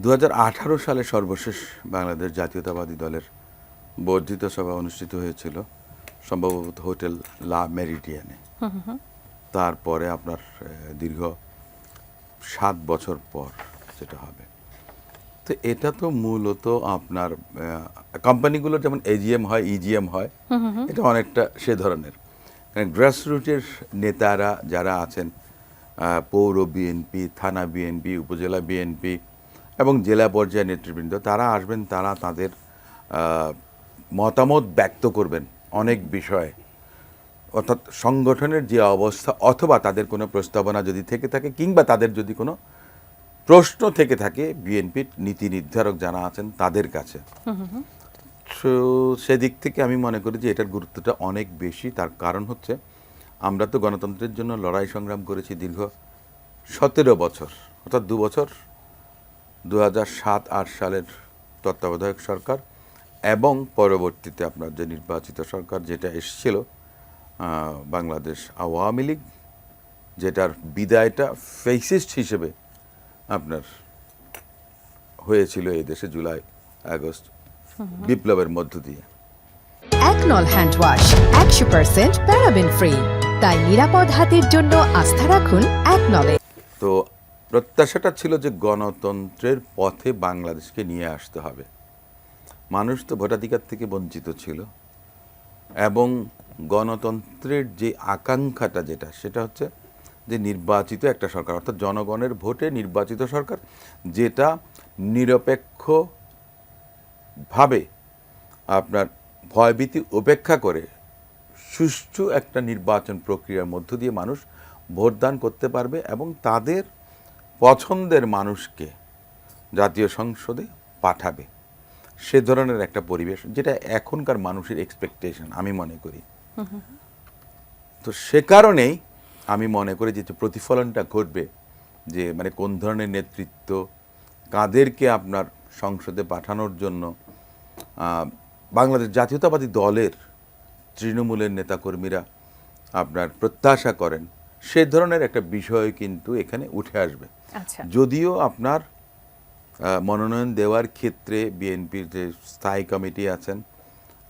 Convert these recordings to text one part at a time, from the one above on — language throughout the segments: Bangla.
2018 সালে সর্বশেষ বাংলাদেশ জাতীয়তাবাদী দলের বর্ধিত সভা অনুষ্ঠিত হয়েছিল সম্ভবত হোটেল লা মেরিডিয়ানে। তারপরে আপনার দীর্ঘ 7 বছর পর যেটা হবে, তো এটা তো মূলত আপনার কোম্পানিগুলোর যেমন এজিএম হয়, ইজিএম হয়, এটা অনেকটা সে ধরনের। গ্রাসরুটের নেতারা যারা আছেন, পৌর বিএনপি, থানা বিএনপি, উপজেলা বিএনপি এবং জেলা পর্যায়ের নেতৃবৃন্দ, তারা আসবেন, তারা তাদের মতামত ব্যক্ত করবেন অনেক বিষয়ে, অর্থাৎ সংগঠনের যে অবস্থা অথবা তাদের কোনো প্রস্তাবনা যদি থেকে থাকে কিংবা তাদের যদি কোনো প্রশ্ন থেকে থাকে বিএনপির নীতি নির্ধারক যারা আছেন তাদের কাছে। তো সেদিক থেকে আমি মনে করি যে এটার গুরুত্বটা অনেক বেশি। তার কারণ হচ্ছে আমরা তো গণতন্ত্রের জন্য লড়াই সংগ্রাম করেছি দীর্ঘ 17 বছর, অর্থাৎ 2 বছর 2007-8 সালের তত্ত্বাবধায়ক সরকার এবং পরবর্তীতে আপনার যে নির্বাচিত সরকার যেটা এসেছিল বাংলাদেশ আওয়ামী লীগ, যেটার বিদায়টা ফেসিস্ট হিসেবে আপনার হয়েছিল এই দেশে জুলাই আগস্ট বিপ্লবের মধ্য দিয়ে। একনল হ্যান্ড ওয়াশ 100% প্যারাবেন ফ্রি, তাই নিরাপদ হাতের জন্য আস্থা রাখুন একনলে। তো প্রত্যাশাটা ছিল যে গণতন্ত্রের পথে বাংলাদেশকে নিয়ে আসতে হবে। মানুষ তো ভোটাধিকার থেকে বঞ্চিত ছিল এবং গণতন্ত্রের যে আকাঙ্ক্ষাটা যেটা, সেটা হচ্ছে যে নির্বাচিত একটা সরকার, অর্থাৎ জনগণের ভোটে নির্বাচিত সরকার, যেটা নিরপেক্ষভাবে আপনার ভয়ভীতি উপেক্ষা করে সুষ্ঠু একটা নির্বাচন প্রক্রিয়ার মধ্য দিয়ে মানুষ ভোটদান করতে পারবে এবং তাদের পছন্দের মানুষকে জাতীয় সংসদে পাঠাবে। সে ধরনের একটা পরিবেশ যেটা এখনকার মানুষের এক্সপেকটেশন আমি মনে করি। তো সে কারণেই আমি মনে করি যে প্রতিফলনটা ঘটবে, যে মানে কোন ধরনের নেতৃত্ব, কাদেরকে আপনার সংসদে পাঠানোর জন্য বাংলাদেশ জাতীয়তাবাদী দলের তৃণমূলের নেতাকর্মীরা আপনার প্রত্যাশা করেন, সে ধরনের একটা বিষয় কিন্তু এখানে উঠে আসবে। যদিও আপনার মনোনয়ন দেওয়ার ক্ষেত্রে বিএনপির যে স্থায়ী কমিটি আছেন,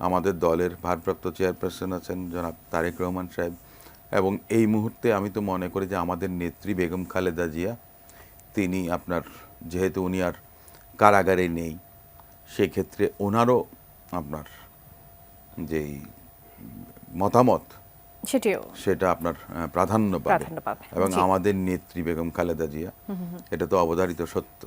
আমাদের দলের ভারপ্রাপ্ত চেয়ারপারসন আছেন জনাব তারেক রহমান সাহেব, এবং এই মুহূর্তে আমি তো মনে করি যে আমাদের নেত্রী বেগম খালেদা জিয়া, তিনি আপনার যেহেতু উনি আর কারাগারে নেই, সেক্ষেত্রে ওনারও আপনার যেই মতামত সেটা আপনার প্রাধান্য পাবে এবং আমাদের নেত্রী বেগম খালেদা জিয়া, এটা তো অবধারিত সত্য।